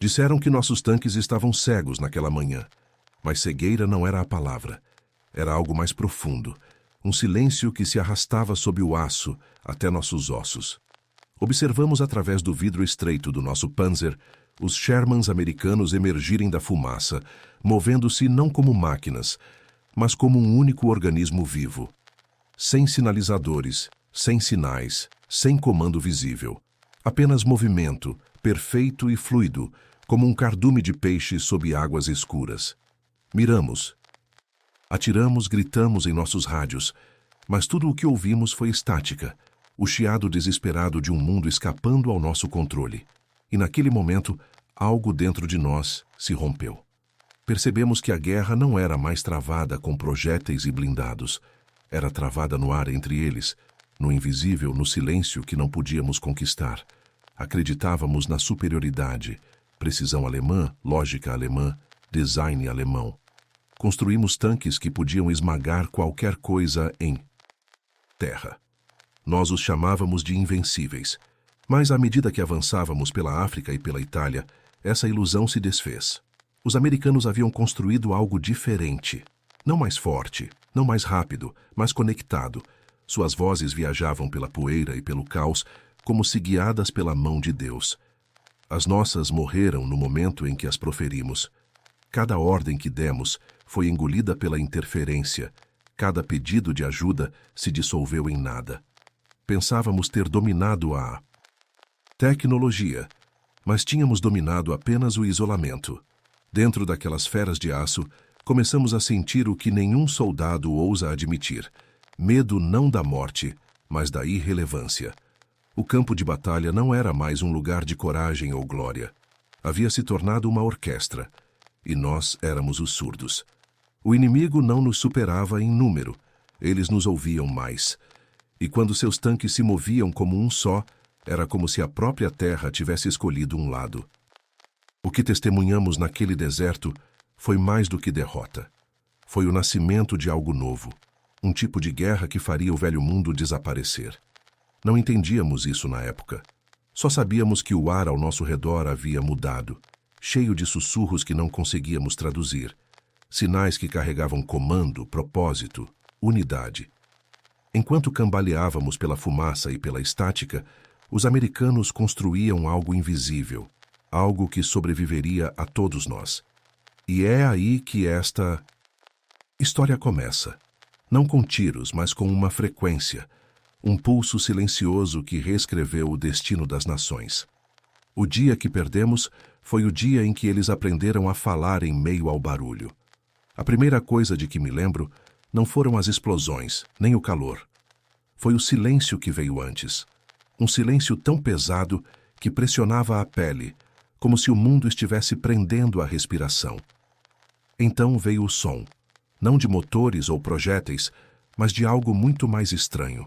Disseram que nossos tanques estavam cegos naquela manhã, mas cegueira não era a palavra. Era algo mais profundo, um silêncio que se arrastava sob o aço até nossos ossos. Observamos através do vidro estreito do nosso Panzer os Shermans americanos emergirem da fumaça, movendo-se não como máquinas, mas como um único organismo vivo. Sem sinalizadores, sem sinais, sem comando visível. Apenas movimento, perfeito e fluido, como um cardume de peixe sob águas escuras. Miramos. Atiramos, gritamos em nossos rádios, mas tudo o que ouvimos foi estática, o chiado desesperado de um mundo escapando ao nosso controle. E naquele momento, algo dentro de nós se rompeu. Percebemos que a guerra não era mais travada com projéteis e blindados. Era travada no ar entre eles, no invisível, no silêncio que não podíamos conquistar. Acreditávamos na superioridade, precisão alemã, lógica alemã, design alemão. Construímos tanques que podiam esmagar qualquer coisa em terra. Nós os chamávamos de invencíveis. Mas à medida que avançávamos pela África e pela Itália, essa ilusão se desfez. Os americanos haviam construído algo diferente. Não mais forte, não mais rápido, mas conectado. Suas vozes viajavam pela poeira e pelo caos, como se guiadas pela mão de Deus. As nossas morreram no momento em que as proferimos. Cada ordem que demos foi engolida pela interferência. Cada pedido de ajuda se dissolveu em nada. Pensávamos ter dominado a tecnologia, mas tínhamos dominado apenas o isolamento. Dentro daquelas feras de aço, começamos a sentir o que nenhum soldado ousa admitir: medo não da morte, mas da irrelevância. O campo de batalha não era mais um lugar de coragem ou glória. Havia se tornado uma orquestra, e nós éramos os surdos. O inimigo não nos superava em número, eles nos ouviam mais. E quando seus tanques se moviam como um só, era como se a própria terra tivesse escolhido um lado. O que testemunhamos naquele deserto foi mais do que derrota. Foi o nascimento de algo novo, um tipo de guerra que faria o velho mundo desaparecer. Não entendíamos isso na época. Só sabíamos que o ar ao nosso redor havia mudado, cheio de sussurros que não conseguíamos traduzir, sinais que carregavam comando, propósito, unidade. Enquanto cambaleávamos pela fumaça e pela estática, os americanos construíam algo invisível, algo que sobreviveria a todos nós. E é aí que esta história começa. Não com tiros, mas com uma frequência, um pulso silencioso que reescreveu o destino das nações. O dia que perdemos foi o dia em que eles aprenderam a falar em meio ao barulho. A primeira coisa de que me lembro não foram as explosões, nem o calor. Foi o silêncio que veio antes. Um silêncio tão pesado que pressionava a pele, como se o mundo estivesse prendendo a respiração. Então veio o som, não de motores ou projéteis, mas de algo muito mais estranho.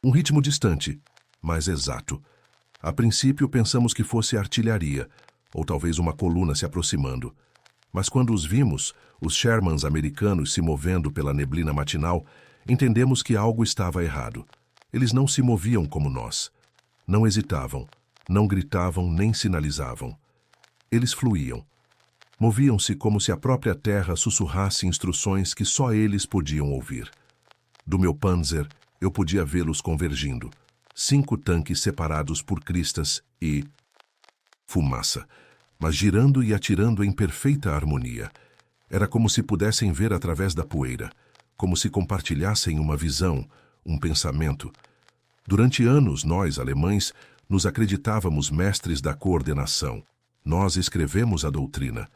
Um ritmo distante, mas exato. A princípio pensamos que fosse artilharia, ou talvez uma coluna se aproximando. Mas quando os vimos, os Shermans americanos se movendo pela neblina matinal, entendemos que algo estava errado. Eles não se moviam como nós. Não hesitavam, não gritavam nem sinalizavam. Eles fluíam. Moviam-se como se a própria terra sussurrasse instruções que só eles podiam ouvir. Do meu Panzer, eu podia vê-los convergindo. 5 tanques separados por cristas e fumaça, mas girando e atirando em perfeita harmonia. Era como se pudessem ver através da poeira, como se compartilhassem uma visão, um pensamento. Durante anos, nós, alemães, nos acreditávamos mestres da coordenação. Nós escrevemos a doutrina,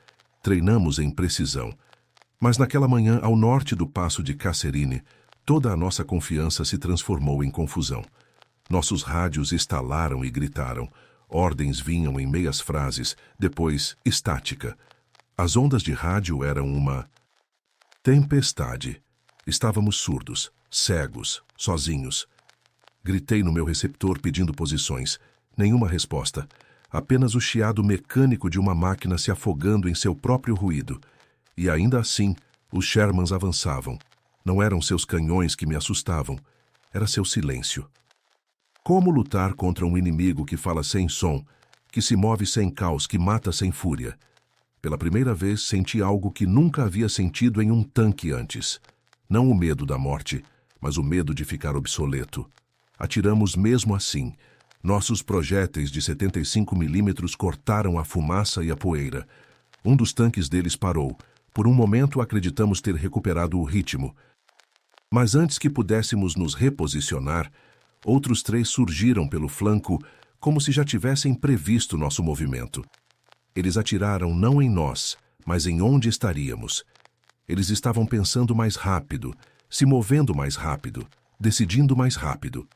treinamos em precisão. Mas naquela manhã, ao norte do passo de Kasserine, toda a nossa confiança se transformou em confusão. Nossos rádios estalaram e gritaram. Ordens vinham em meias frases, depois estática. As ondas de rádio eram uma tempestade. Estávamos surdos, cegos, sozinhos. Gritei no meu receptor pedindo posições. Nenhuma resposta. Apenas o chiado mecânico de uma máquina se afogando em seu próprio ruído. E ainda assim, os Shermans avançavam. Não eram seus canhões que me assustavam. Era seu silêncio. Como lutar contra um inimigo que fala sem som, que se move sem caos, que mata sem fúria. Pela primeira vez senti algo que nunca havia sentido em um tanque antes. Não o medo da morte, mas o medo de ficar obsoleto. Atiramos mesmo assim. Nossos projéteis de 75 milímetros cortaram a fumaça e a poeira. Um dos tanques deles parou. Por um momento acreditamos ter recuperado o ritmo. Mas antes que pudéssemos nos reposicionar, outros 3 surgiram pelo flanco como se já tivessem previsto nosso movimento. Eles atiraram não em nós, mas em onde estaríamos. Eles estavam pensando mais rápido, se movendo mais rápido, decidindo mais rápido.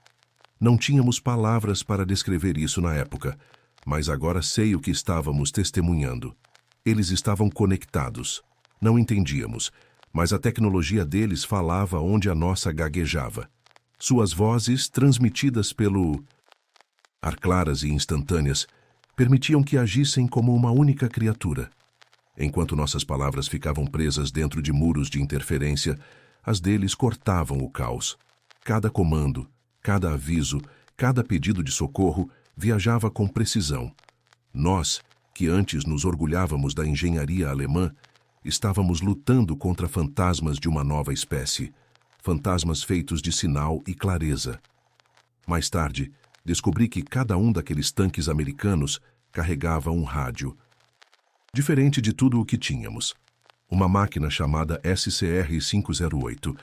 Não tínhamos palavras para descrever isso na época, mas agora sei o que estávamos testemunhando. Eles estavam conectados. Não entendíamos, mas a tecnologia deles falava onde a nossa gaguejava. Suas vozes, transmitidas pelo ar claras e instantâneas, permitiam que agissem como uma única criatura. Enquanto nossas palavras ficavam presas dentro de muros de interferência, as deles cortavam o caos. Cada comando, cada aviso, cada pedido de socorro viajava com precisão. Nós, que antes nos orgulhávamos da engenharia alemã, estávamos lutando contra fantasmas de uma nova espécie, fantasmas feitos de sinal e clareza. Mais tarde, descobri que cada um daqueles tanques americanos carregava um rádio. Diferente de tudo o que tínhamos. Uma máquina chamada SCR-508,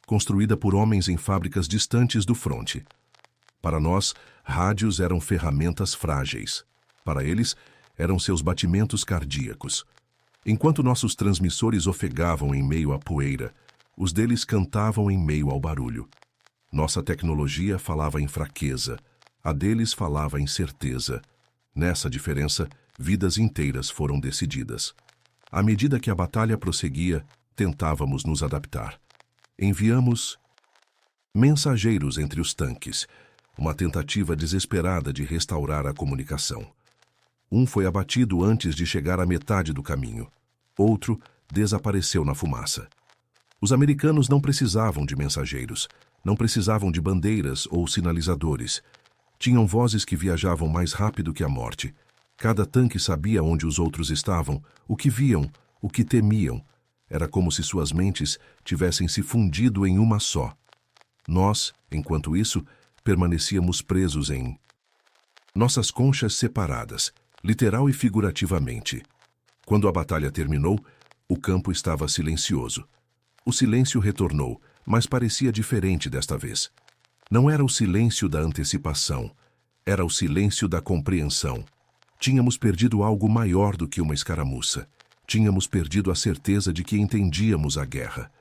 construída por homens em fábricas distantes do fronte. Para nós, rádios eram ferramentas frágeis. Para eles, eram seus batimentos cardíacos. Enquanto nossos transmissores ofegavam em meio à poeira, os deles cantavam em meio ao barulho. Nossa tecnologia falava em fraqueza, a deles falava em certeza. Nessa diferença, vidas inteiras foram decididas. À medida que a batalha prosseguia, tentávamos nos adaptar. Enviamos mensageiros entre os tanques, uma tentativa desesperada de restaurar a comunicação. Um foi abatido antes de chegar à metade do caminho. Outro desapareceu na fumaça. Os americanos não precisavam de mensageiros, não precisavam de bandeiras ou sinalizadores. Tinham vozes que viajavam mais rápido que a morte. Cada tanque sabia onde os outros estavam, o que viam, o que temiam. Era como se suas mentes tivessem se fundido em uma só. Nós, enquanto isso, permanecíamos presos em nossas conchas separadas, literal e figurativamente. Quando a batalha terminou, o campo estava silencioso. O silêncio retornou, mas parecia diferente desta vez. Não era o silêncio da antecipação, era o silêncio da compreensão. Tínhamos perdido algo maior do que uma escaramuça. Tínhamos perdido a certeza de que entendíamos a guerra.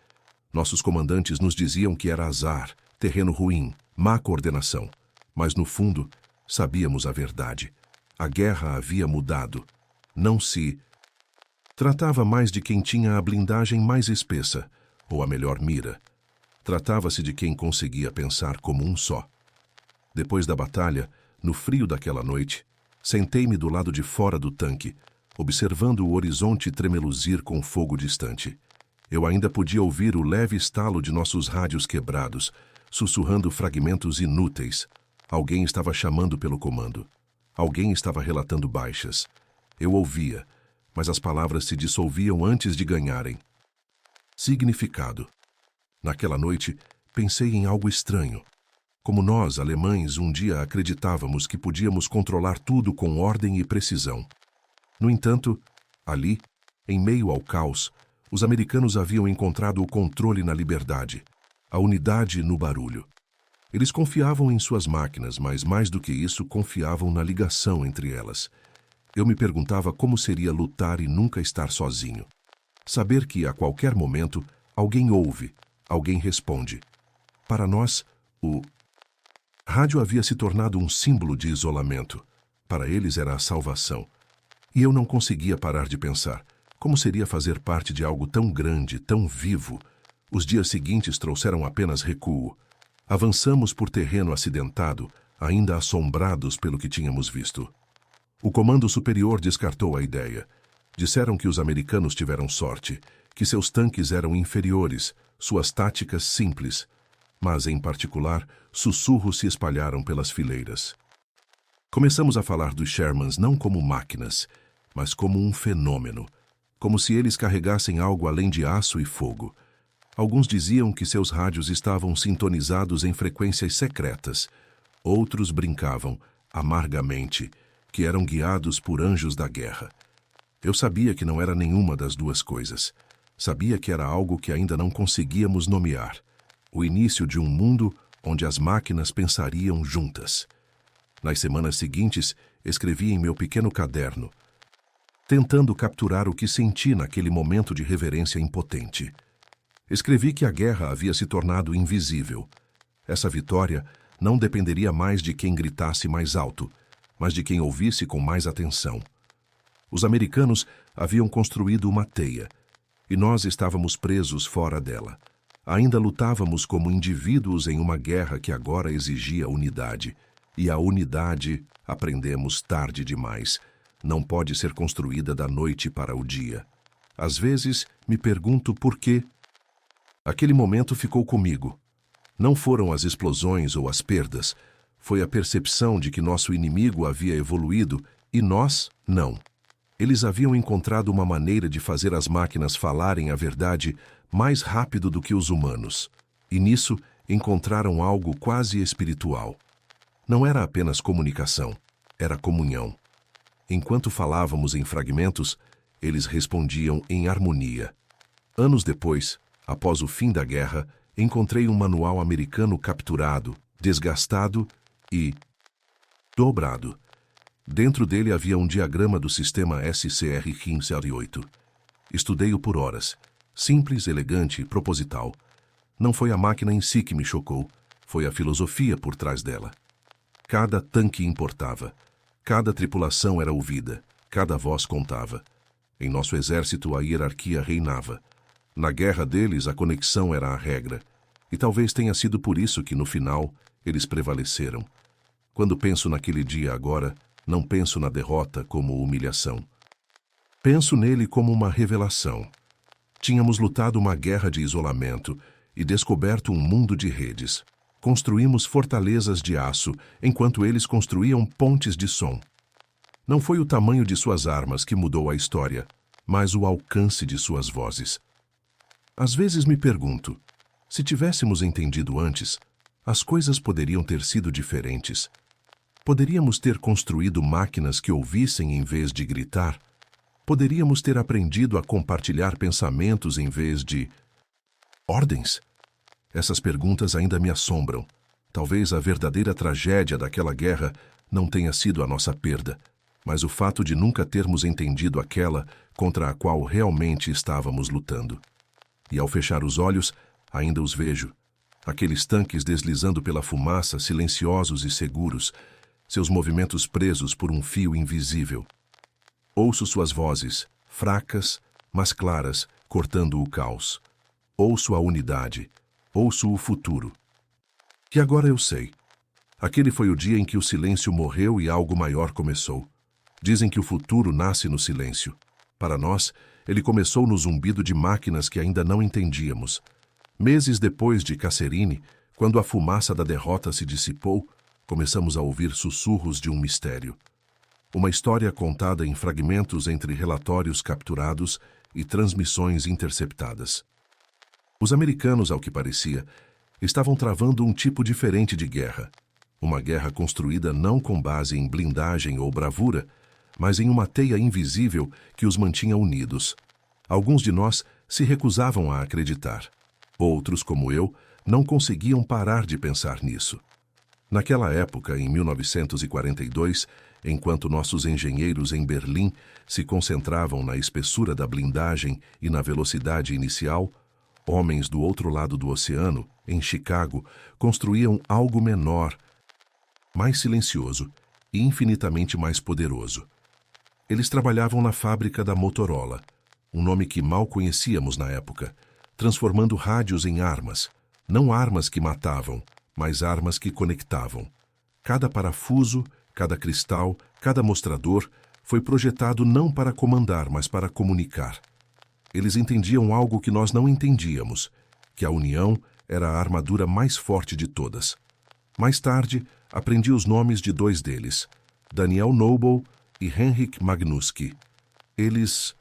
Nossos comandantes nos diziam que era azar, terreno ruim, má coordenação. Mas, no fundo, sabíamos a verdade. A guerra havia mudado. Não se tratava mais de quem tinha a blindagem mais espessa, ou a melhor mira. Tratava-se de quem conseguia pensar como um só. Depois da batalha, no frio daquela noite, sentei-me do lado de fora do tanque, observando o horizonte tremeluzir com fogo distante. Eu ainda podia ouvir o leve estalo de nossos rádios quebrados, sussurrando fragmentos inúteis. Alguém estava chamando pelo comando. Alguém estava relatando baixas. Eu ouvia, mas as palavras se dissolviam antes de ganharem significado. Naquela noite, pensei em algo estranho. Como nós, alemães, um dia acreditávamos que podíamos controlar tudo com ordem e precisão. No entanto, ali, em meio ao caos, os americanos haviam encontrado o controle na liberdade, a unidade no barulho. Eles confiavam em suas máquinas, mas mais do que isso, confiavam na ligação entre elas. Eu me perguntava como seria lutar e nunca estar sozinho. Saber que, a qualquer momento, alguém ouve, alguém responde. Para nós, o rádio havia se tornado um símbolo de isolamento. Para eles era a salvação. E eu não conseguia parar de pensar como seria fazer parte de algo tão grande, tão vivo. Os dias seguintes trouxeram apenas recuo. Avançamos por terreno acidentado, ainda assombrados pelo que tínhamos visto. O comando superior descartou a ideia. Disseram que os americanos tiveram sorte, que seus tanques eram inferiores, suas táticas simples. Mas, em particular, sussurros se espalharam pelas fileiras. Começamos a falar dos Shermans não como máquinas, mas como um fenômeno, como se eles carregassem algo além de aço e fogo. Alguns diziam que seus rádios estavam sintonizados em frequências secretas. Outros brincavam, amargamente, que eram guiados por anjos da guerra. Eu sabia que não era nenhuma das duas coisas. Sabia que era algo que ainda não conseguíamos nomear. O início de um mundo onde as máquinas pensariam juntas. Nas semanas seguintes, escrevi em meu pequeno caderno, tentando capturar o que senti naquele momento de reverência impotente. Escrevi que a guerra havia se tornado invisível. Essa vitória não dependeria mais de quem gritasse mais alto, mas de quem ouvisse com mais atenção. Os americanos haviam construído uma teia, e nós estávamos presos fora dela. Ainda lutávamos como indivíduos em uma guerra que agora exigia unidade. E a unidade, aprendemos tarde demais, não pode ser construída da noite para o dia. Às vezes, me pergunto por quê. Aquele momento ficou comigo. Não foram as explosões ou as perdas, foi a percepção de que nosso inimigo havia evoluído e nós, não. Eles haviam encontrado uma maneira de fazer as máquinas falarem a verdade mais rápido do que os humanos. E nisso encontraram algo quase espiritual. Não era apenas comunicação, era comunhão. Enquanto falávamos em fragmentos, eles respondiam em harmonia. Anos depois, após o fim da guerra, encontrei um manual americano capturado, desgastado e dobrado. Dentro dele havia um diagrama do sistema SCR-1508. Estudei-o por horas. Simples, elegante e proposital. Não foi a máquina em si que me chocou, foi a filosofia por trás dela. Cada tanque importava. Cada tripulação era ouvida. Cada voz contava. Em nosso exército, a hierarquia reinava. Na guerra deles, a conexão era a regra. E talvez tenha sido por isso que, no final, eles prevaleceram. Quando penso naquele dia agora, não penso na derrota como humilhação. Penso nele como uma revelação. Tínhamos lutado uma guerra de isolamento e descoberto um mundo de redes. Construímos fortalezas de aço, enquanto eles construíam pontes de som. Não foi o tamanho de suas armas que mudou a história, mas o alcance de suas vozes. Às vezes me pergunto, se tivéssemos entendido antes, as coisas poderiam ter sido diferentes. Poderíamos ter construído máquinas que ouvissem em vez de gritar. Poderíamos ter aprendido a compartilhar pensamentos em vez de ordens. Essas perguntas ainda me assombram. Talvez a verdadeira tragédia daquela guerra não tenha sido a nossa perda, mas o fato de nunca termos entendido aquela contra a qual realmente estávamos lutando. E ao fechar os olhos, ainda os vejo. Aqueles tanques deslizando pela fumaça, silenciosos e seguros, seus movimentos presos por um fio invisível. Ouço suas vozes, fracas, mas claras, cortando o caos. Ouço a unidade. Ouço o futuro. E agora eu sei. Aquele foi o dia em que o silêncio morreu e algo maior começou. Dizem que o futuro nasce no silêncio. Para nós, ele começou no zumbido de máquinas que ainda não entendíamos. Meses depois de Kasserine, quando a fumaça da derrota se dissipou, começamos a ouvir sussurros de um mistério. Uma história contada em fragmentos entre relatórios capturados e transmissões interceptadas. Os americanos, ao que parecia, estavam travando um tipo diferente de guerra. Uma guerra construída não com base em blindagem ou bravura, mas em uma teia invisível que os mantinha unidos. Alguns de nós se recusavam a acreditar. Outros, como eu, não conseguiam parar de pensar nisso. Naquela época, em 1942, enquanto nossos engenheiros em Berlim se concentravam na espessura da blindagem e na velocidade inicial, homens do outro lado do oceano, em Chicago, construíam algo menor, mais silencioso e infinitamente mais poderoso. Eles trabalhavam na fábrica da Motorola, um nome que mal conhecíamos na época, transformando rádios em armas, não armas que matavam, mas armas que conectavam. Cada parafuso, cada cristal, cada mostrador foi projetado não para comandar, mas para comunicar. Eles entendiam algo que nós não entendíamos, que a união era a armadura mais forte de todas. Mais tarde, aprendi os nomes de dois deles. Daniel Noble e Henryk Magnuski. Eles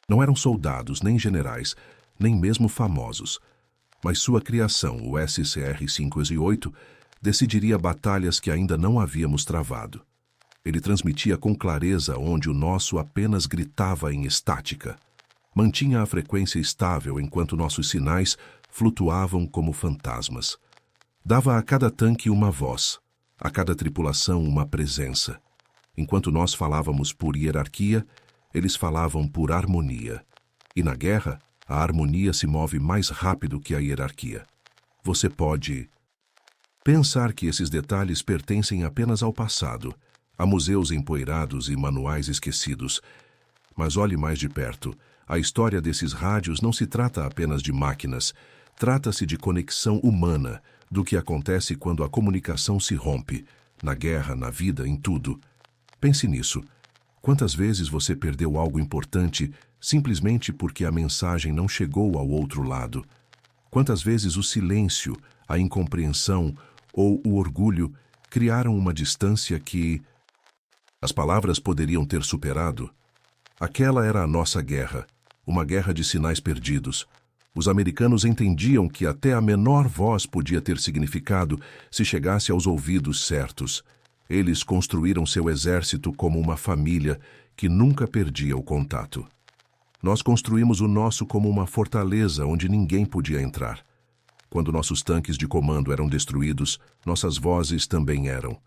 não eram soldados, nem generais, nem mesmo famosos, mas sua criação, o SCR-508, decidiria batalhas que ainda não havíamos travado. Ele transmitia com clareza onde o nosso apenas gritava em estática. Mantinha a frequência estável enquanto nossos sinais flutuavam como fantasmas. Dava a cada tanque uma voz, a cada tripulação uma presença. Enquanto nós falávamos por hierarquia, eles falavam por harmonia. E na guerra, a harmonia se move mais rápido que a hierarquia. Você pode pensar que esses detalhes pertencem apenas ao passado, a museus empoeirados e manuais esquecidos. Mas olhe mais de perto. A história desses rádios não se trata apenas de máquinas. Trata-se de conexão humana, do que acontece quando a comunicação se rompe, na guerra, na vida, em tudo. Pense nisso. Quantas vezes você perdeu algo importante simplesmente porque a mensagem não chegou ao outro lado? Quantas vezes o silêncio, a incompreensão ou o orgulho criaram uma distância que as palavras poderiam ter superado? Aquela era a nossa guerra, uma guerra de sinais perdidos. Os americanos entendiam que até a menor voz podia ter significado se chegasse aos ouvidos certos. Eles construíram seu exército como uma família que nunca perdia o contato. Nós construímos o nosso como uma fortaleza onde ninguém podia entrar. Quando nossos tanques de comando eram destruídos, nossas vozes também eram.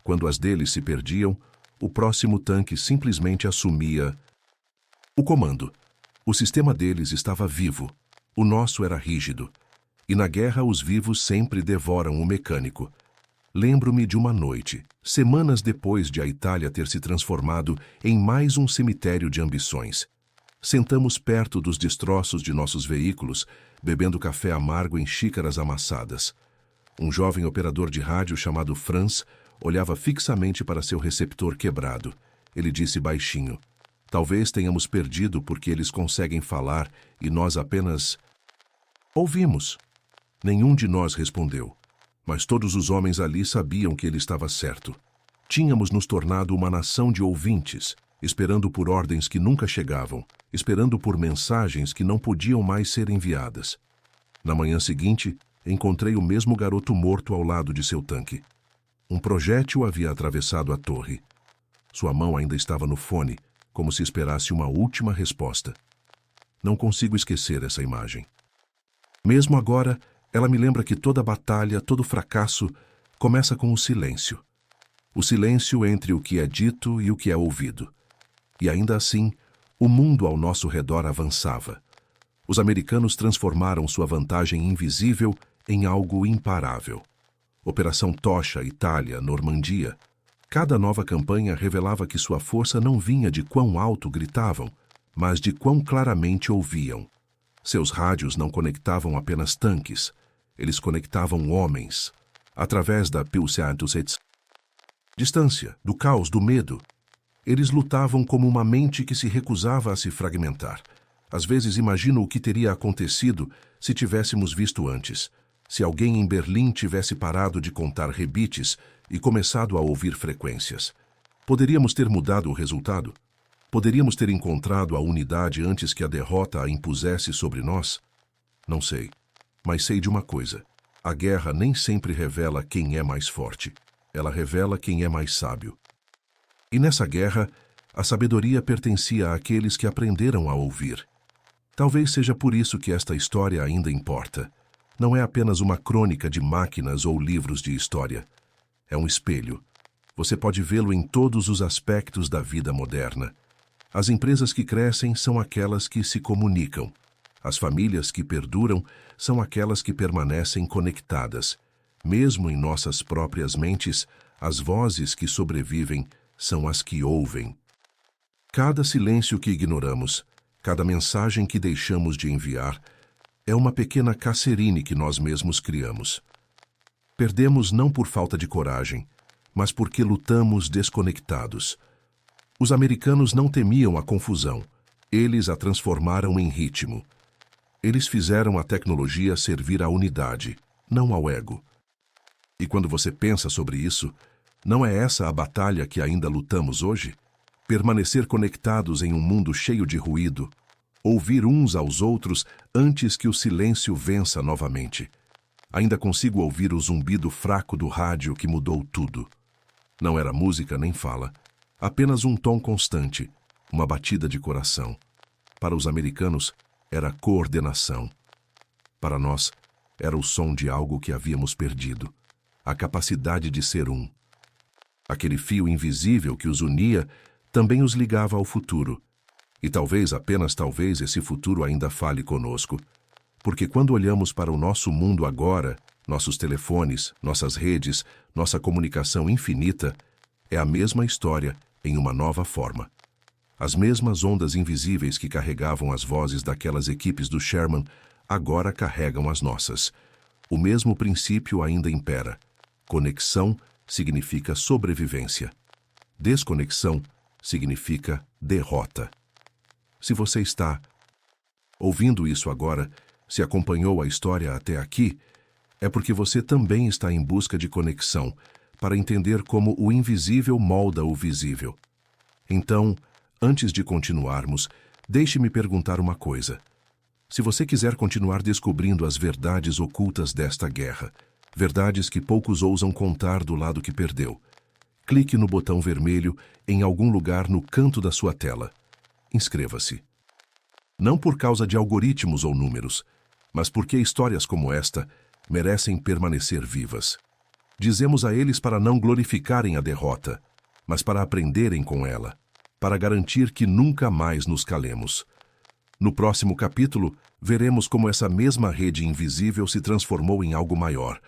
Quando as deles se perdiam, o próximo tanque simplesmente assumia o comando. O sistema deles estava vivo. O nosso era rígido. E na guerra os vivos sempre devoram o mecânico. Lembro-me de uma noite, semanas depois de a Itália ter se transformado em mais um cemitério de ambições. Sentamos perto dos destroços de nossos veículos, bebendo café amargo em xícaras amassadas. Um jovem operador de rádio chamado Franz olhava fixamente para seu receptor quebrado. Ele disse baixinho: "Talvez tenhamos perdido porque eles conseguem falar e nós apenas ouvimos." Nenhum de nós respondeu. Mas todos os homens ali sabiam que ele estava certo. Tínhamos nos tornado uma nação de ouvintes, esperando por ordens que nunca chegavam, esperando por mensagens que não podiam mais ser enviadas. Na manhã seguinte, encontrei o mesmo garoto morto ao lado de seu tanque. Um projétil havia atravessado a torre. Sua mão ainda estava no fone, como se esperasse uma última resposta. Não consigo esquecer essa imagem. Mesmo agora, ela me lembra que toda batalha, todo fracasso, começa com o silêncio. O silêncio entre o que é dito e o que é ouvido. E ainda assim, o mundo ao nosso redor avançava. Os americanos transformaram sua vantagem invisível em algo imparável. Operação Tocha, Itália, Normandia. Cada nova campanha revelava que sua força não vinha de quão alto gritavam, mas de quão claramente ouviam. Seus rádios não conectavam apenas tanques, eles conectavam homens, através da distância, do caos, do medo. Eles lutavam como uma mente que se recusava a se fragmentar. Às vezes imagino o que teria acontecido se tivéssemos visto antes, se alguém em Berlim tivesse parado de contar rebites e começado a ouvir frequências. Poderíamos ter mudado o resultado? Poderíamos ter encontrado a unidade antes que a derrota a impusesse sobre nós? Não sei, mas sei de uma coisa. A guerra nem sempre revela quem é mais forte. Ela revela quem é mais sábio. E nessa guerra, a sabedoria pertencia àqueles que aprenderam a ouvir. Talvez seja por isso que esta história ainda importa. Não é apenas uma crônica de máquinas ou livros de história. É um espelho. Você pode vê-lo em todos os aspectos da vida moderna. As empresas que crescem são aquelas que se comunicam. As famílias que perduram são aquelas que permanecem conectadas. Mesmo em nossas próprias mentes, as vozes que sobrevivem são as que ouvem. Cada silêncio que ignoramos, cada mensagem que deixamos de enviar, é uma pequena Kasserine que nós mesmos criamos. Perdemos não por falta de coragem, mas porque lutamos desconectados. Os americanos não temiam a confusão. Eles a transformaram em ritmo. Eles fizeram a tecnologia servir à unidade, não ao ego. E quando você pensa sobre isso, Não é essa a batalha que ainda lutamos hoje? Permanecer conectados em um mundo cheio de ruído, ouvir uns aos outros antes que o silêncio vença novamente. Ainda consigo ouvir o zumbido fraco do rádio que mudou tudo. Não era música nem fala, apenas um tom constante, uma batida de coração. Para os americanos, era coordenação. Para nós, era o som de algo que havíamos perdido, a capacidade de ser um. Aquele fio invisível que os unia também os ligava ao futuro. E talvez, apenas talvez, esse futuro ainda fale conosco. Porque quando olhamos para o nosso mundo agora, nossos telefones, nossas redes, nossa comunicação infinita, é a mesma história em uma nova forma. As mesmas ondas invisíveis que carregavam as vozes daquelas equipes do Sherman agora carregam as nossas. O mesmo princípio ainda impera. Conexão significa sobrevivência. Desconexão significa derrota. Se você está ouvindo isso agora, se acompanhou a história até aqui, é porque você também está em busca de conexão, para entender como o invisível molda o visível. Então, antes de continuarmos, deixe-me perguntar uma coisa. Se você quiser continuar descobrindo as verdades ocultas desta guerra, verdades que poucos ousam contar do lado que perdeu, clique no botão vermelho em algum lugar no canto da sua tela. Inscreva-se. Não por causa de algoritmos ou números, mas porque histórias como esta merecem permanecer vivas. Dizemos a eles para não glorificarem a derrota, mas para aprenderem com ela, para garantir que nunca mais nos calemos. No próximo capítulo, veremos como essa mesma rede invisível se transformou em algo maior,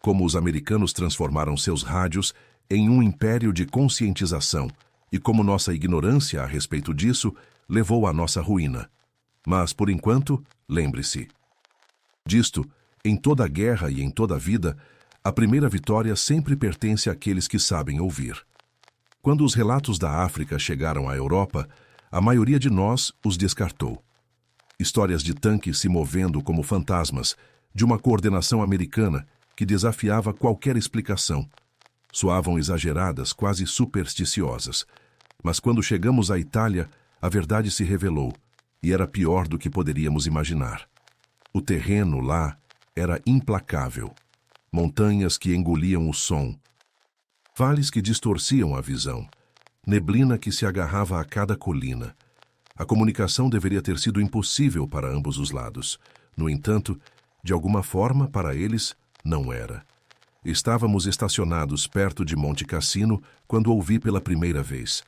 como os americanos transformaram seus rádios em um império de conscientização e como nossa ignorância a respeito disso levou à nossa ruína. Mas, por enquanto, lembre-se disto, em toda guerra e em toda vida, a primeira vitória sempre pertence àqueles que sabem ouvir. Quando os relatos da África chegaram à Europa, a maioria de nós os descartou. Histórias de tanques se movendo como fantasmas, de uma coordenação americana que desafiava qualquer explicação. Soavam exageradas, quase supersticiosas. Mas quando chegamos à Itália, a verdade se revelou, e era pior do que poderíamos imaginar. O terreno lá era implacável. Montanhas que engoliam o som. Vales que distorciam a visão. Neblina que se agarrava a cada colina. A comunicação deveria ter sido impossível para ambos os lados. No entanto, de alguma forma, para eles, não era. Estávamos estacionados perto de Monte Cassino quando ouvi pela primeira vez.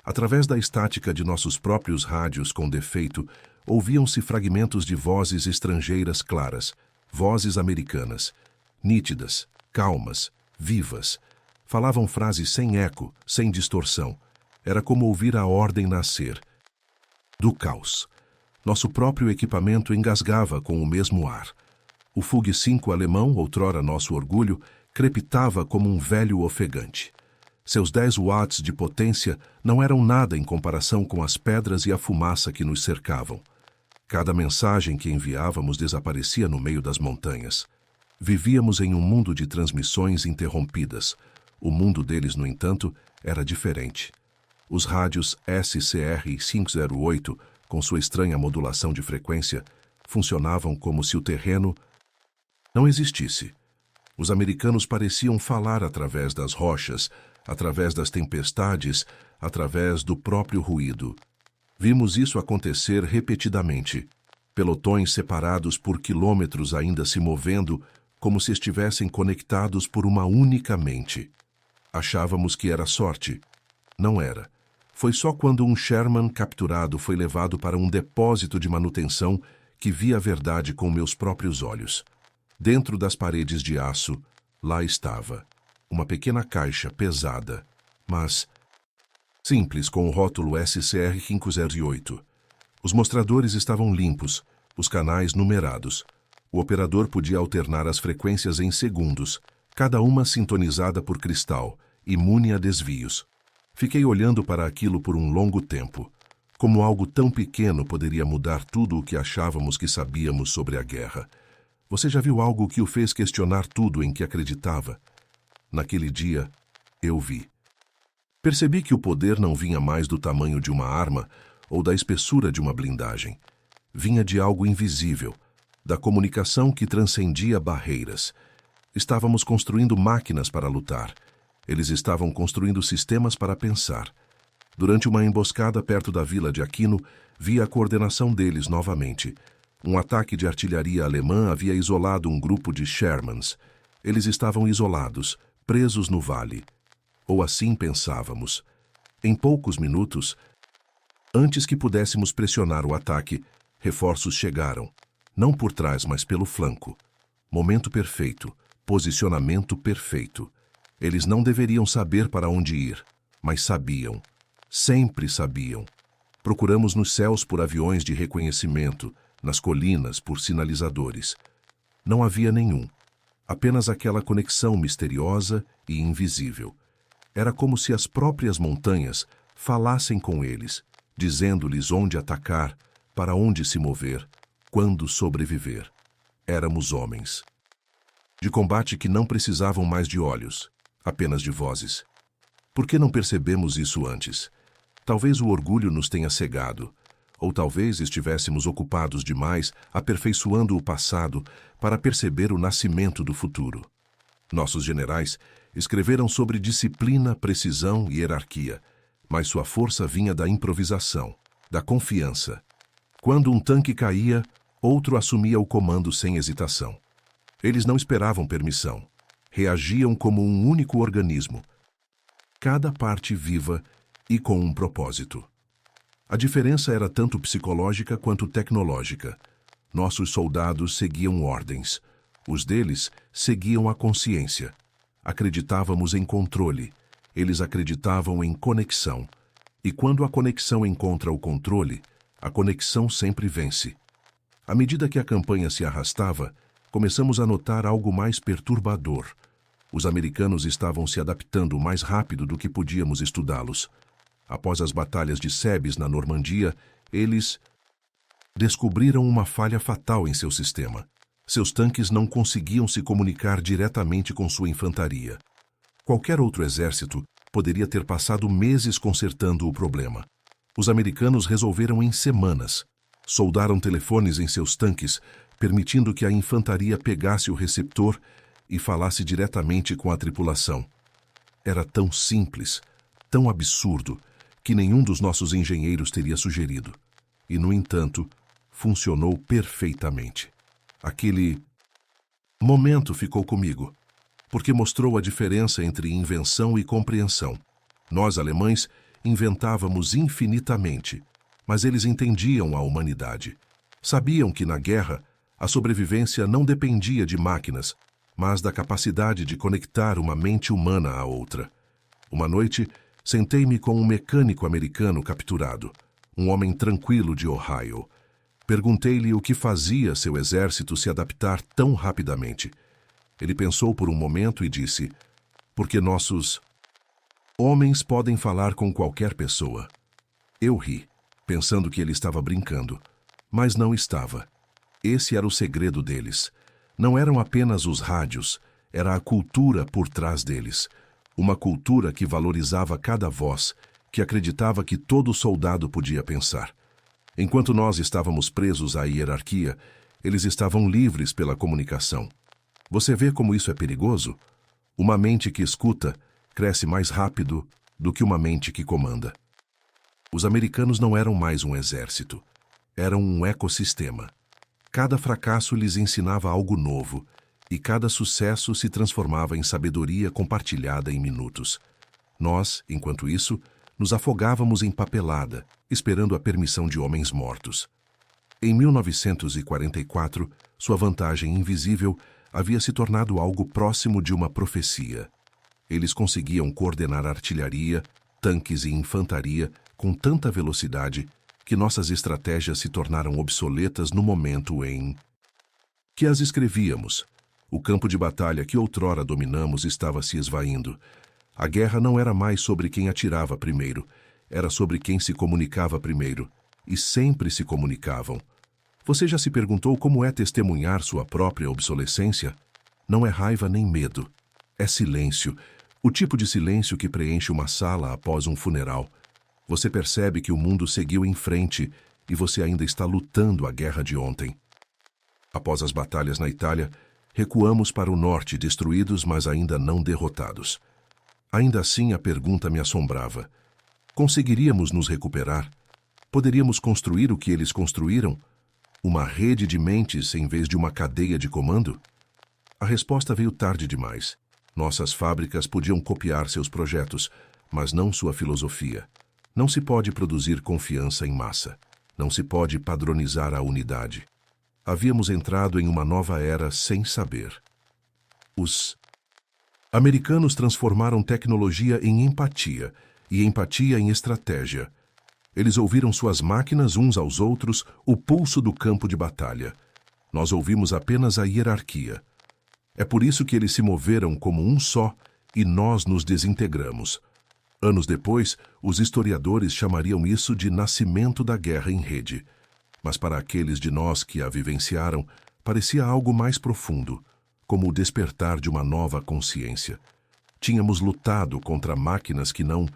Através da estática de nossos próprios rádios com defeito, ouviam-se fragmentos de vozes estrangeiras claras, vozes americanas, nítidas, calmas, vivas. Falavam frases sem eco, sem distorção. Era como ouvir a ordem nascer. Do caos. Nosso próprio equipamento engasgava com o mesmo ar. O Fug 5 alemão, outrora nosso orgulho, crepitava como um velho ofegante. Seus 10 watts de potência não eram nada em comparação com as pedras e a fumaça que nos cercavam. Cada mensagem que enviávamos desaparecia no meio das montanhas. Vivíamos em um mundo de transmissões interrompidas. O mundo deles, no entanto, era diferente. Os rádios SCR-508, com sua estranha modulação de frequência, funcionavam como se o terreno não existisse. Os americanos pareciam falar através das rochas, através das tempestades, através do próprio ruído. Vimos isso acontecer repetidamente. Pelotões separados por quilômetros ainda se movendo, como se estivessem conectados por uma única mente. Achávamos que era sorte. Não era. Foi só quando um Sherman capturado foi levado para um depósito de manutenção que vi a verdade com meus próprios olhos. Dentro das paredes de aço, lá estava, uma pequena caixa pesada, mas simples, com o rótulo SCR-508. Os mostradores estavam limpos, os canais numerados. O operador podia alternar as frequências em segundos, cada uma sintonizada por cristal, imune a desvios. Fiquei olhando para aquilo por um longo tempo. Como algo tão pequeno poderia mudar tudo o que achávamos que sabíamos sobre a guerra? Você já viu algo que o fez questionar tudo em que acreditava? Naquele dia, Eu vi. Percebi que o poder não vinha mais do tamanho de uma arma ou da espessura de uma blindagem. Vinha de algo invisível, da comunicação que transcendia barreiras. Estávamos construindo máquinas para lutar. Eles estavam construindo sistemas para pensar. Durante uma emboscada perto da vila de Aquino, vi a coordenação deles novamente. Um ataque de artilharia alemã havia isolado um grupo de Shermans. Eles estavam isolados, presos no vale. Ou assim pensávamos. Em poucos minutos, antes que pudéssemos pressionar o ataque, reforços chegaram. Não por trás, mas pelo flanco. Momento perfeito, posicionamento perfeito. Eles não deveriam saber para onde ir, mas sabiam. Sempre sabiam. Procuramos nos céus por aviões de reconhecimento, nas colinas por sinalizadores. Não havia nenhum. Apenas aquela conexão misteriosa e invisível. Era como se as próprias montanhas falassem com eles, dizendo-lhes onde atacar, para onde se mover, quando sobreviver. Éramos homens. De combate que não precisavam mais de olhos, apenas de vozes. Por que não percebemos isso antes? Talvez o orgulho nos tenha cegado, ou talvez estivéssemos ocupados demais aperfeiçoando o passado para perceber o nascimento do futuro. Nossos generais escreveram sobre disciplina, precisão e hierarquia, mas sua força vinha da improvisação, da confiança. Quando um tanque caía, outro assumia o comando sem hesitação. Eles não esperavam permissão. Reagiam como um único organismo, cada parte viva e com um propósito. A diferença era tanto psicológica quanto tecnológica. Nossos soldados seguiam ordens. Os deles seguiam a consciência. Acreditávamos em controle. Eles acreditavam em conexão. E quando a conexão encontra o controle, a conexão sempre vence. À medida que a campanha se arrastava, começamos a notar algo mais perturbador. Os americanos estavam se adaptando mais rápido do que podíamos estudá-los. Após as batalhas de Sebes na Normandia, eles descobriram uma falha fatal em seu sistema. Seus tanques não conseguiam se comunicar diretamente com sua infantaria. Qualquer outro exército poderia ter passado meses consertando o problema. Os americanos resolveram em semanas. Soldaram telefones em seus tanques, permitindo que a infantaria pegasse o receptor e falasse diretamente com a tripulação. Era tão simples, tão absurdo, que nenhum dos nossos engenheiros teria sugerido. E, no entanto, funcionou perfeitamente. Aquele momento ficou comigo, porque mostrou a diferença entre invenção e compreensão. Nós, alemães, inventávamos infinitamente, mas eles entendiam a humanidade. Sabiam que, na guerra, a sobrevivência não dependia de máquinas, mas da capacidade de conectar uma mente humana à outra. Uma noite, sentei-me com um mecânico americano capturado, um homem tranquilo de Ohio. Perguntei-lhe o que fazia seu exército se adaptar tão rapidamente. Ele pensou por um momento e disse: porque nossos homens podem falar com qualquer pessoa. Eu ri, pensando que ele estava brincando, mas não estava. Esse era o segredo deles. Não eram apenas os rádios, era a cultura por trás deles. Uma cultura que valorizava cada voz, que acreditava que todo soldado podia pensar. Enquanto nós estávamos presos à hierarquia, eles estavam livres pela comunicação. Você vê como isso é perigoso? Uma mente que escuta cresce mais rápido do que uma mente que comanda. Os americanos não eram mais um exército. Eram um ecossistema. Cada fracasso lhes ensinava algo novo, e cada sucesso se transformava em sabedoria compartilhada em minutos. Nós, enquanto isso, nos afogávamos em papelada, esperando a permissão de homens mortos. Em 1944, sua vantagem invisível havia se tornado algo próximo de uma profecia. Eles conseguiam coordenar artilharia, tanques e infantaria com tanta velocidade que nossas estratégias se tornaram obsoletas no momento em que as escrevíamos. O campo de batalha que outrora dominamos estava se esvaindo. A guerra não era mais sobre quem atirava primeiro, era sobre quem se comunicava primeiro, e sempre se comunicavam. Você já se perguntou como é testemunhar sua própria obsolescência? Não é raiva nem medo, é silêncio, O tipo de silêncio que preenche uma sala após um funeral. Você percebe que o mundo seguiu em frente e você ainda está lutando a guerra de ontem. Após as batalhas na Itália, recuamos para o norte, destruídos, mas ainda não derrotados. Ainda assim, a pergunta me assombrava. Conseguiríamos nos recuperar? Poderíamos construir o que eles construíram? Uma rede de mentes em vez de uma cadeia de comando? A resposta veio tarde demais. Nossas fábricas podiam copiar seus projetos, mas não sua filosofia. Não se pode produzir confiança em massa. Não se pode padronizar a unidade. Havíamos entrado em uma nova era sem saber. Os americanos transformaram tecnologia em empatia e empatia em estratégia. Eles ouviram suas máquinas uns aos outros, o pulso do campo de batalha. Nós ouvimos apenas a hierarquia. É por isso que eles se moveram como um só e nós nos desintegramos. Anos depois, os historiadores chamariam isso de nascimento da guerra em rede. Mas para aqueles de nós que a vivenciaram, parecia algo mais profundo, como o despertar de uma nova consciência. Tínhamos lutado contra máquinas que não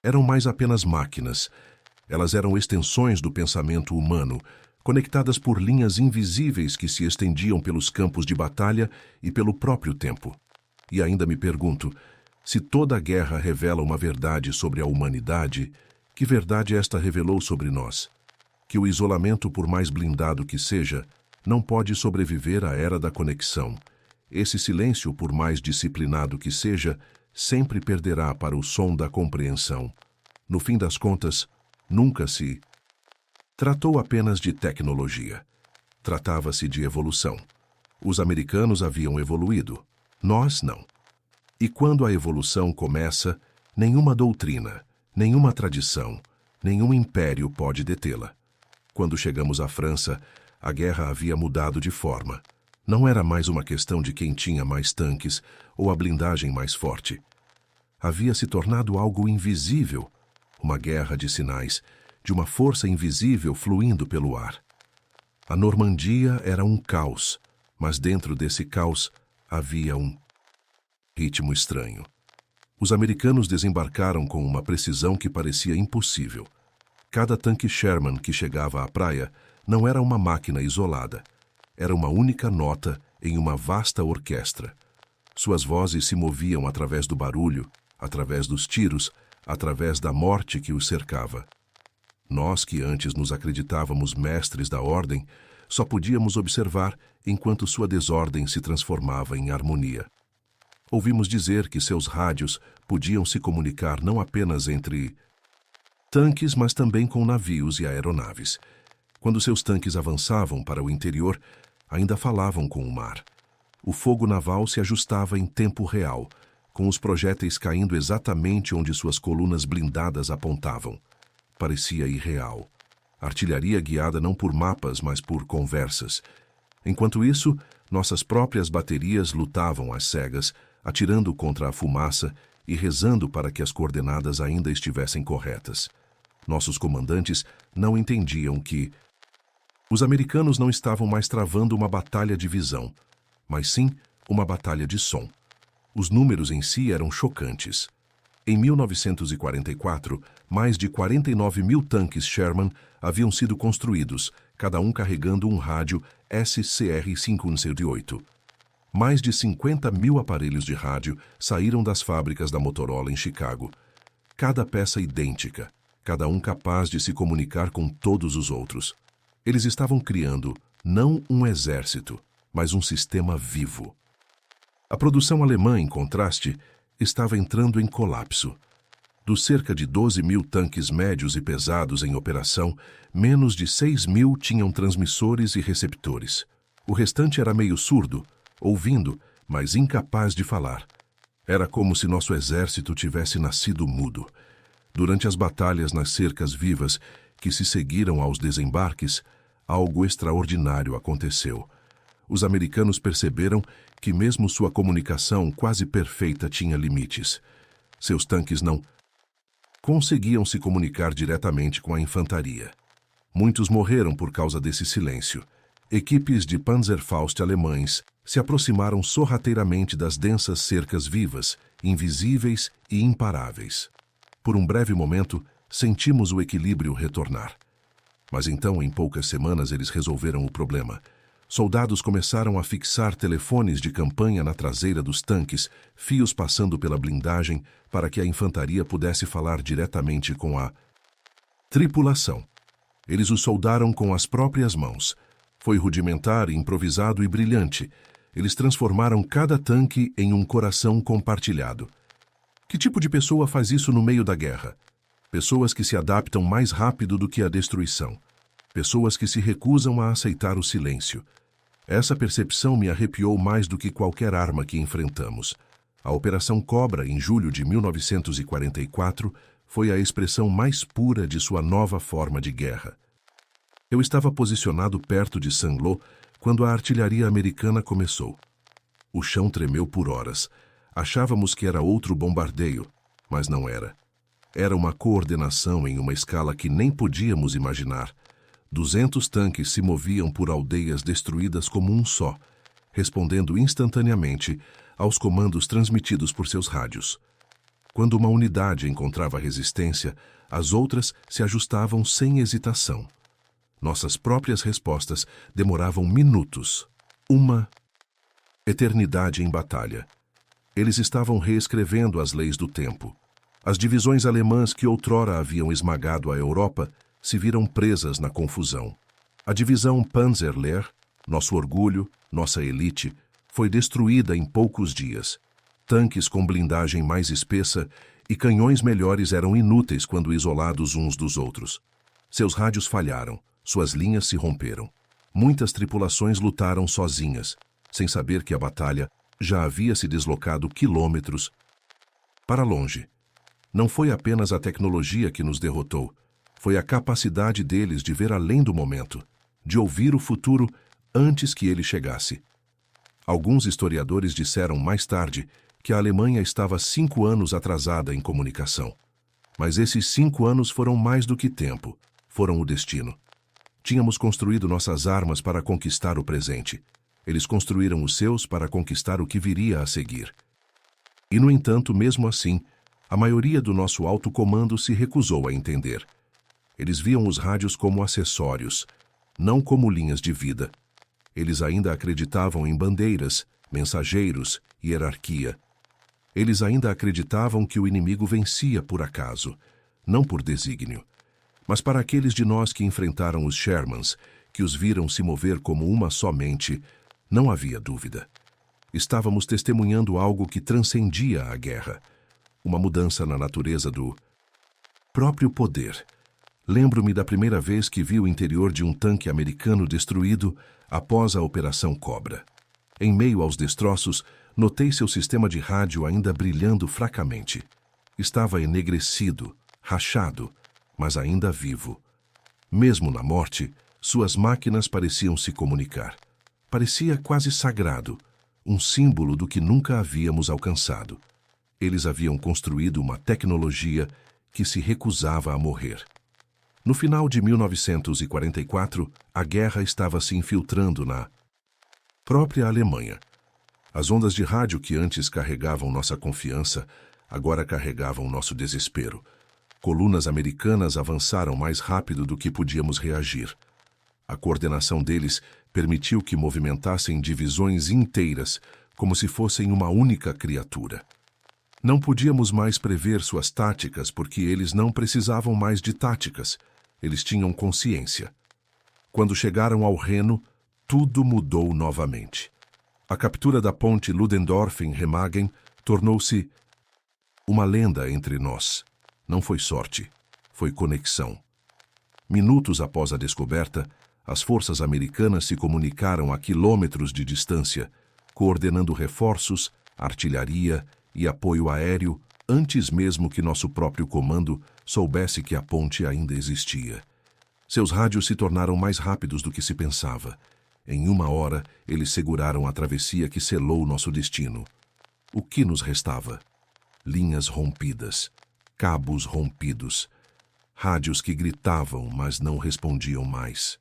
eram mais apenas máquinas. Elas eram extensões do pensamento humano, conectadas por linhas invisíveis que se estendiam pelos campos de batalha e pelo próprio tempo. E ainda me pergunto, se toda a guerra revela uma verdade sobre a humanidade, que verdade esta revelou sobre nós? Que o isolamento, por mais blindado que seja, não pode sobreviver à era da conexão. Esse silêncio, por mais disciplinado que seja, sempre perderá para o som da compreensão. No fim das contas, nunca se tratou apenas de tecnologia. Tratava-se de evolução. Os americanos haviam evoluído. Nós não. E quando a evolução começa, nenhuma doutrina, nenhuma tradição, nenhum império pode detê-la. Quando chegamos à França, a guerra havia mudado de forma. Não era mais uma questão de quem tinha mais tanques ou a blindagem mais forte. Havia se tornado algo invisível, uma guerra de sinais, de uma força invisível fluindo pelo ar. A Normandia era um caos, mas dentro desse caos havia um ritmo estranho. Os americanos desembarcaram com uma precisão que parecia impossível. Cada tanque Sherman que chegava à praia não era uma máquina isolada. Era uma única nota em uma vasta orquestra. Suas vozes se moviam através do barulho, através dos tiros, através da morte que os cercava. Nós, que antes nos acreditávamos mestres da ordem, só podíamos observar enquanto sua desordem se transformava em harmonia. Ouvimos dizer que seus rádios podiam se comunicar não apenas entre tanques, mas também com navios e aeronaves. Quando seus tanques avançavam para o interior, ainda falavam com o mar. O fogo naval se ajustava em tempo real, com os projéteis caindo exatamente onde suas colunas blindadas apontavam. Parecia irreal. Artilharia guiada não por mapas, mas por conversas. Enquanto isso, nossas próprias baterias lutavam às cegas, atirando contra a fumaça e rezando para que as coordenadas ainda estivessem corretas. Nossos comandantes não entendiam que os americanos não estavam mais travando uma batalha de visão, mas sim uma batalha de som. Os números em si eram chocantes. Em 1944, mais de 49 mil tanques Sherman haviam sido construídos, cada um carregando um rádio SCR-518. Mais de 50 mil aparelhos de rádio saíram das fábricas da Motorola em Chicago. Cada peça idêntica, cada um capaz de se comunicar com todos os outros. Eles estavam criando não um exército, mas um sistema vivo. A produção alemã, em contraste, estava entrando em colapso. Dos cerca de 12 mil tanques médios e pesados em operação, menos de 6 mil tinham transmissores e receptores. O restante era meio surdo, ouvindo, mas incapaz de falar. Era como se nosso exército tivesse nascido mudo. Durante as batalhas nas cercas vivas que se seguiram aos desembarques, algo extraordinário aconteceu. Os americanos perceberam que mesmo sua comunicação quase perfeita tinha limites. Seus tanques não conseguiam se comunicar diretamente com a infantaria. Muitos morreram por causa desse silêncio. Equipes de Panzerfaust alemães se aproximaram sorrateiramente das densas cercas vivas, invisíveis e imparáveis. Por um breve momento, sentimos o equilíbrio retornar. Mas então, em poucas semanas, eles resolveram o problema. Soldados começaram a fixar telefones de campanha na traseira dos tanques, fios passando pela blindagem para que a infantaria pudesse falar diretamente com a tripulação. Eles o soldaram com as próprias mãos. Foi rudimentar, improvisado e brilhante. Eles transformaram cada tanque em um coração compartilhado. Que tipo de pessoa faz isso no meio da guerra? Pessoas que se adaptam mais rápido do que a destruição. Pessoas que se recusam a aceitar o silêncio. Essa percepção me arrepiou mais do que qualquer arma que enfrentamos. A Operação Cobra, em julho de 1944, foi a expressão mais pura de sua nova forma de guerra. Eu estava posicionado perto de Saint-Lô quando a artilharia americana começou. O chão tremeu por horas. Achávamos que era outro bombardeio, mas não era. Era uma coordenação em uma escala que nem podíamos imaginar. 200 tanques se moviam por aldeias destruídas como um só, respondendo instantaneamente aos comandos transmitidos por seus rádios. Quando uma unidade encontrava resistência, as outras se ajustavam sem hesitação. Nossas próprias respostas demoravam minutos, uma eternidade em batalha. Eles estavam reescrevendo as leis do tempo. As divisões alemãs que outrora haviam esmagado a Europa se viram presas na confusão. A divisão Panzerlehr, nosso orgulho, nossa elite, foi destruída em poucos dias. Tanques com blindagem mais espessa e canhões melhores eram inúteis quando isolados uns dos outros. Seus rádios falharam, suas linhas se romperam. Muitas tripulações lutaram sozinhas, sem saber que a batalha já havia se deslocado quilômetros para longe. Não foi apenas a tecnologia que nos derrotou, foi a capacidade deles de ver além do momento, de ouvir o futuro antes que ele chegasse. Alguns historiadores disseram mais tarde que a Alemanha estava 5 anos atrasada em comunicação. Mas esses 5 anos foram mais do que tempo, foram o destino. Tínhamos construído nossas armas para conquistar o presente. Eles construíram os seus para conquistar o que viria a seguir. E, no entanto, mesmo assim, a maioria do nosso alto comando se recusou a entender. Eles viam os rádios como acessórios, não como linhas de vida. Eles ainda acreditavam em bandeiras, mensageiros, hierarquia. Eles ainda acreditavam que o inimigo vencia por acaso, não por desígnio. Mas para aqueles de nós que enfrentaram os Shermans, que os viram se mover como uma só mente, não havia dúvida. Estávamos testemunhando algo que transcendia a guerra, uma mudança na natureza do próprio poder. Lembro-me da primeira vez que vi o interior de um tanque americano destruído após a Operação Cobra. Em meio aos destroços, notei seu sistema de rádio ainda brilhando fracamente. Estava enegrecido, rachado, mas ainda vivo. Mesmo na morte, suas máquinas pareciam se comunicar. Parecia quase sagrado, um símbolo do que nunca havíamos alcançado. Eles haviam construído uma tecnologia que se recusava a morrer. No final de 1944, a guerra estava se infiltrando na própria Alemanha. As ondas de rádio que antes carregavam nossa confiança, agora carregavam nosso desespero. Colunas americanas avançaram mais rápido do que podíamos reagir. A coordenação deles permitiu que movimentassem divisões inteiras, como se fossem uma única criatura. Não podíamos mais prever suas táticas porque eles não precisavam mais de táticas. Eles tinham consciência. Quando chegaram ao Reno, tudo mudou novamente. A captura da ponte Ludendorff em Remagen tornou-se uma lenda entre nós. Não foi sorte, foi conexão. Minutos após a descoberta, as forças americanas se comunicaram a quilômetros de distância, coordenando reforços, artilharia e apoio aéreo antes mesmo que nosso próprio comando soubesse que a ponte ainda existia. Seus rádios se tornaram mais rápidos do que se pensava. Em 1 hora, eles seguraram a travessia que selou nosso destino. O que nos restava? Linhas rompidas, cabos rompidos, rádios que gritavam, mas não respondiam mais.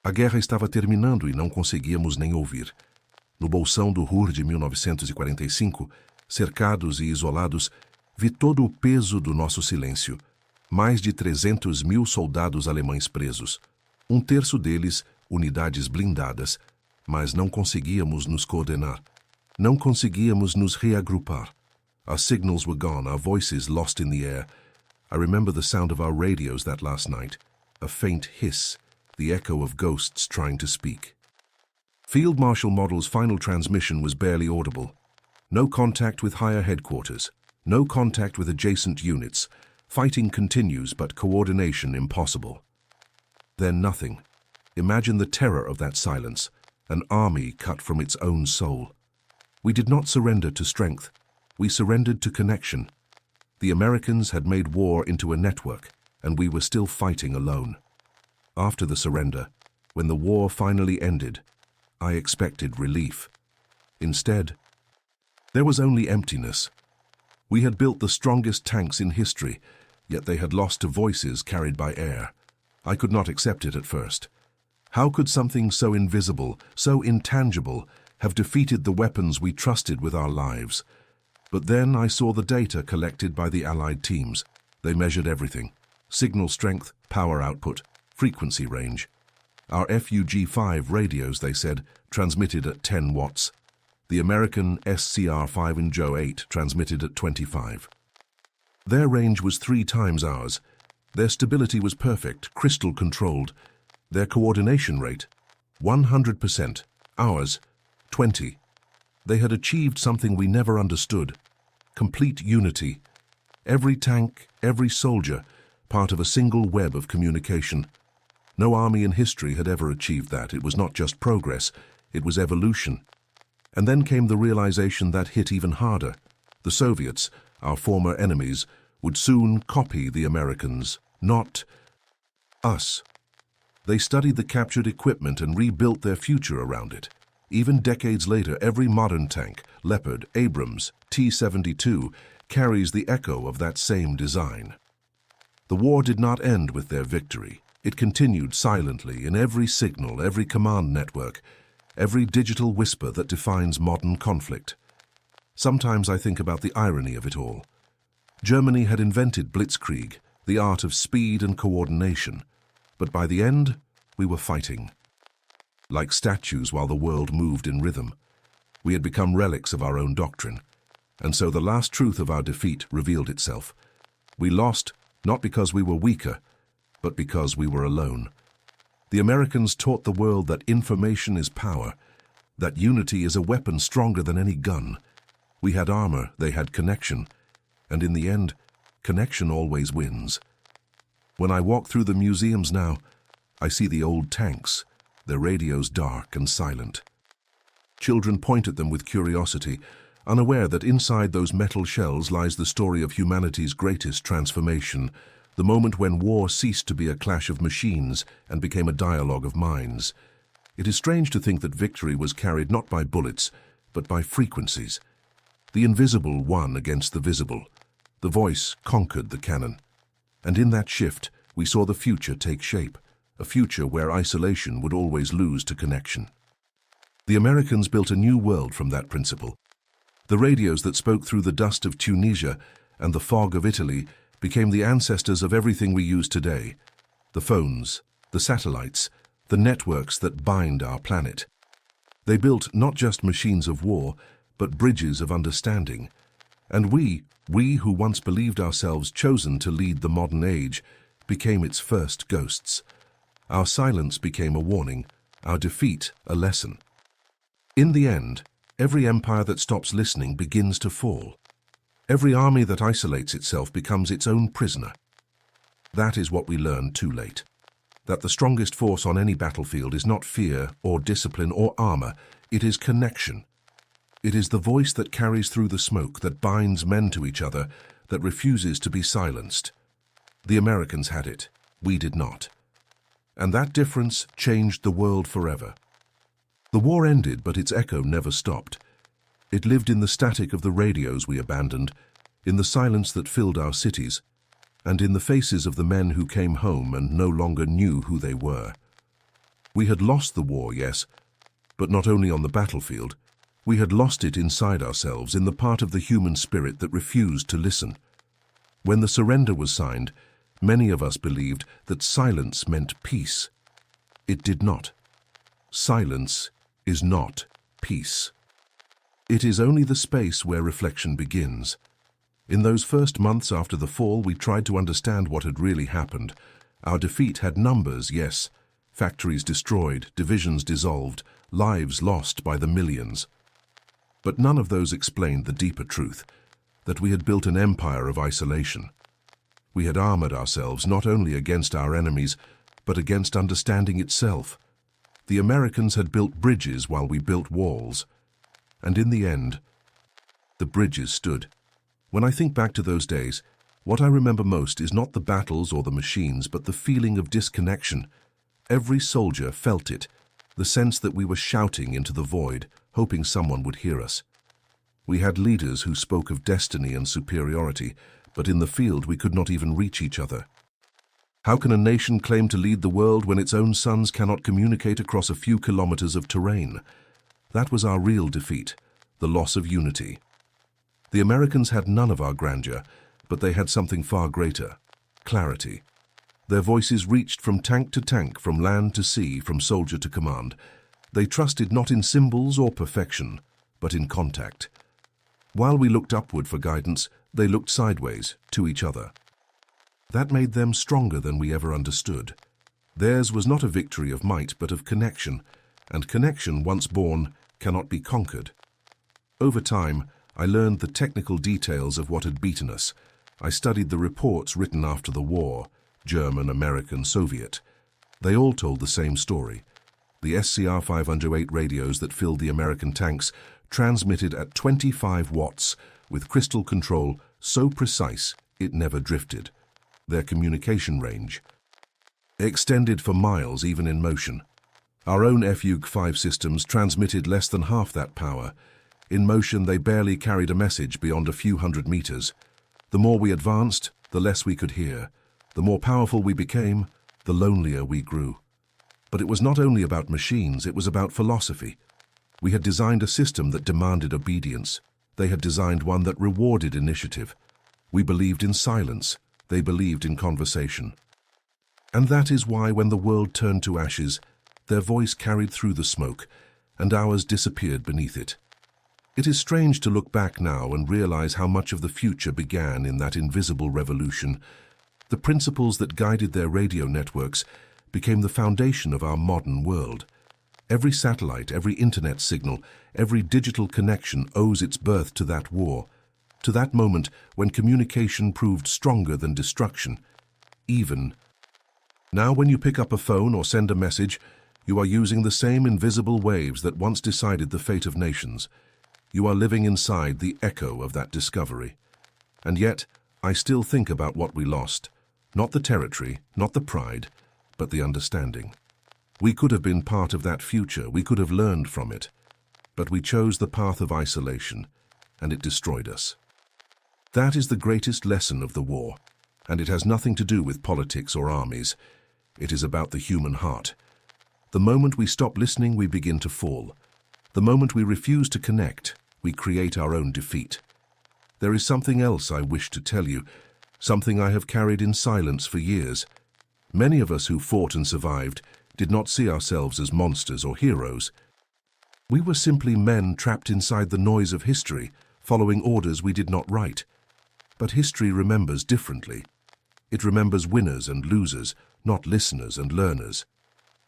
A guerra estava terminando e não conseguíamos nem ouvir. No bolsão do Ruhr de 1945, cercados e isolados, vi todo o peso do nosso silêncio. Mais de 300.000 soldados alemães presos. Um terço deles, unidades blindadas, mas não conseguíamos nos coordenar. Não conseguíamos nos reagrupar. Our signals were gone, our voices lost in the air. I remember the sound of our radios that last night, a faint hiss, the echo of ghosts trying to speak. Field Marshal Model's final transmission was barely audible. No contact with higher headquarters, no contact with adjacent units. Fighting continues, but coordination impossible. Then nothing. Imagine the terror of that silence, an army cut from its own soul. We did not surrender to strength. We surrendered to connection. The Americans had made war into a network, and we were still fighting alone. After the surrender, when the war finally ended, I expected relief. Instead, there was only emptiness. We had built the strongest tanks in history, yet they had lost to voices carried by air. I could not accept it at first. How could something so invisible, so intangible, have defeated the weapons we trusted with our lives? But then I saw the data collected by the Allied teams. They measured everything: signal strength, power output, frequency range. Our FUG-5 radios, they said, transmitted at 10 watts. The American SCR-5 and JO-8 transmitted at 25. Their range was 3 times ours. Their stability was perfect, crystal controlled. Their coordination rate, 100%. Ours, 20. They had achieved something we never understood: complete unity. Every tank, every soldier, part of a single web of communication. No army in history had ever achieved that. It was not just progress, it was evolution. And then came the realization that hit even harder. The Soviets, our former enemies, would soon copy the Americans, not us. They studied the captured equipment and rebuilt their future around it. Even decades later, every modern tank, Leopard, Abrams, T-72, carries the echo of that same design. The war did not end with their victory. It continued silently in every signal, every command network, every digital whisper that defines modern conflict. Sometimes I think about the irony of it all. Germany had invented blitzkrieg, the art of speed and coordination, but by the end, we were fighting. Like statues while the world moved in rhythm, we had become relics of our own doctrine, and so the last truth of our defeat revealed itself. We lost not because we were weaker, but because we were alone. The Americans taught the world that information is power, that unity is a weapon stronger than any gun. We had armor, they had connection, and in the end, connection always wins. When I walk through the museums now, I see the old tanks, their radios dark and silent. Children point at them with curiosity, unaware that inside those metal shells lies the story of humanity's greatest transformation, the moment when war ceased to be a clash of machines and became a dialogue of minds. It is strange to think that victory was carried not by bullets, but by frequencies. The invisible won against the visible. The voice conquered the cannon. And in that shift, we saw the future take shape, a future where isolation would always lose to connection. The Americans built a new world from that principle. The radios that spoke through the dust of Tunisia and the fog of Italy became the ancestors of everything we use today: the phones, the satellites, the networks that bind our planet. They built not just machines of war, but bridges of understanding. And we who once believed ourselves chosen to lead the modern age, became its first ghosts. Our silence became a warning, our defeat a lesson. In the end, every empire that stops listening begins to fall. Every army that isolates itself becomes its own prisoner. That is what we learned too late. That the strongest force on any battlefield is not fear or discipline or armor, it is connection. It is the voice that carries through the smoke, that binds men to each other, that refuses to be silenced. The Americans had it, we did not. And that difference changed the world forever. The war ended, but its echo never stopped. It lived in the static of the radios we abandoned, in the silence that filled our cities, and in the faces of the men who came home and no longer knew who they were. We had lost the war, yes, but not only on the battlefield, We had lost it inside ourselves, in the part of the human spirit that refused to listen. When the surrender was signed, many of us believed that silence meant peace. It did not. Silence is not peace. It is only the space where reflection begins. In those first months after the fall, we tried to understand what had really happened. Our defeat had numbers, yes. Factories destroyed, divisions dissolved, lives lost by the millions. But none of those explained the deeper truth, that we had built an empire of isolation. We had armored ourselves not only against our enemies, but against understanding itself. The Americans had built bridges while we built walls. And in the end, the bridges stood. When I think back to those days, what I remember most is not the battles or the machines, but the feeling of disconnection. Every soldier felt it, the sense that we were shouting into the void, hoping someone would hear us. We had leaders who spoke of destiny and superiority, but in the field we could not even reach each other. How can a nation claim to lead the world when its own sons cannot communicate across a few kilometers of terrain? That was our real defeat, the loss of unity. The Americans had none of our grandeur, but they had something far greater: clarity. Their voices reached from tank to tank, from land to sea, from soldier to command. They trusted not in symbols or perfection, but in contact. While we looked upward for guidance, they looked sideways, to each other. That made them stronger than we ever understood. Theirs was not a victory of might, but of connection, and connection, once born, cannot be conquered. Over time, I learned the technical details of what had beaten us. I studied the reports written after the war, German, American, Soviet. They all told the same story. The SCR 508 radios that filled the American tanks transmitted at 25 watts, with crystal control so precise it never drifted. Their communication range extended for miles, even in motion. Our own FUG-5 systems transmitted less than half that power. In motion, they barely carried a message beyond a few hundred meters. The more we advanced, the less we could hear. The more powerful we became, the lonelier we grew. But it was not only about machines, it was about philosophy. We had designed a system that demanded obedience. They had designed one that rewarded initiative. We believed in silence. They believed in conversation. And that is why, when the world turned to ashes, their voice carried through the smoke, and ours disappeared beneath it. It is strange to look back now and realize how much of the future began in that invisible revolution. The principles that guided their radio networks became the foundation of our modern world. Every satellite, every internet signal, every digital connection owes its birth to that war, to that moment when communication proved stronger than destruction. Even now, when you pick up a phone or send a message, you are using the same invisible waves that once decided the fate of nations. You are living inside the echo of that discovery. And yet, I still think about what we lost. Not the territory, not the pride, but the understanding. We could have been part of that future, we could have learned from it. But we chose the path of isolation, and it destroyed us. That is the greatest lesson of the war, and it has nothing to do with politics or armies. It is about the human heart. The moment we stop listening, we begin to fall. The moment we refuse to connect, we create our own defeat. There is something else I wish to tell you, something I have carried in silence for years. Many of us who fought and survived did not see ourselves as monsters or heroes. We were simply men trapped inside the noise of history, following orders we did not write. But history remembers differently. It remembers winners and losers, not listeners and learners.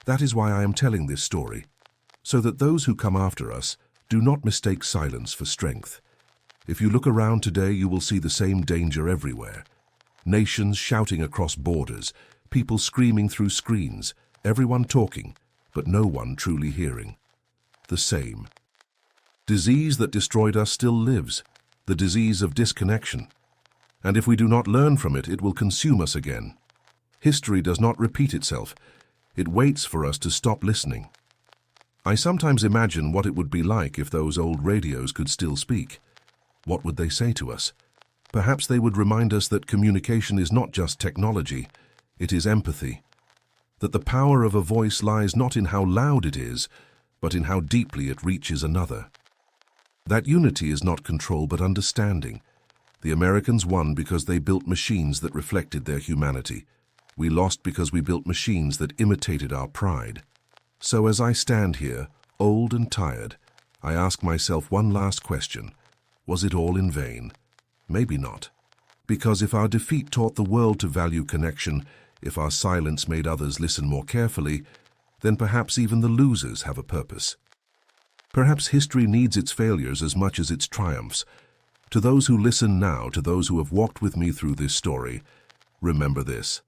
That is why I am telling this story, so that those who come after us do not mistake silence for strength. If you look around today, you will see the same danger everywhere. Nations shouting across borders, people screaming through screens, everyone talking, but no one truly hearing. The same disease that destroyed us still lives, the disease of disconnection. And if we do not learn from it, it will consume us again. History does not repeat itself. It waits for us to stop listening. I sometimes imagine what it would be like if those old radios could still speak. What would they say to us? Perhaps they would remind us that communication is not just technology, it is empathy. That the power of a voice lies not in how loud it is, but in how deeply it reaches another. That unity is not control but understanding. The Americans won because they built machines that reflected their humanity. We lost because we built machines that imitated our pride. So as I stand here, old and tired, I ask myself one last question. Was it all in vain? Maybe not. Because if our defeat taught the world to value connection, if our silence made others listen more carefully, then perhaps even the losers have a purpose. Perhaps history needs its failures as much as its triumphs. To those who listen now, to those who have walked with me through this story, remember this.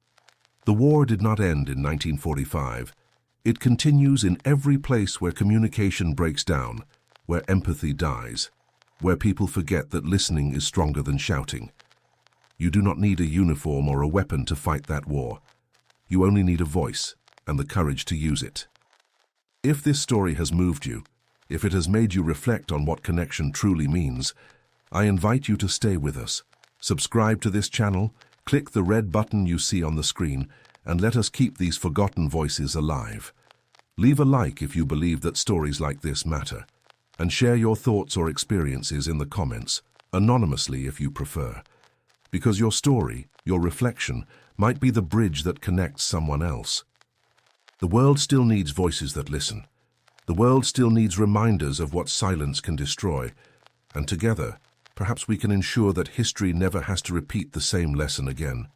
The war did not end in 1945. It continues in every place where communication breaks down, where empathy dies, where people forget that listening is stronger than shouting. You do not need a uniform or a weapon to fight that war. You only need a voice and the courage to use it. If this story has moved you, if it has made you reflect on what connection truly means, I invite you to stay with us. Subscribe to this channel, click the red button you see on the screen, and let us keep these forgotten voices alive. Leave a like if you believe that stories like this matter, and share your thoughts or experiences in the comments, anonymously if you prefer. Because your story, your reflection, might be the bridge that connects someone else. The world still needs voices that listen. The world still needs reminders of what silence can destroy, and together, perhaps we can ensure that history never has to repeat the same lesson again.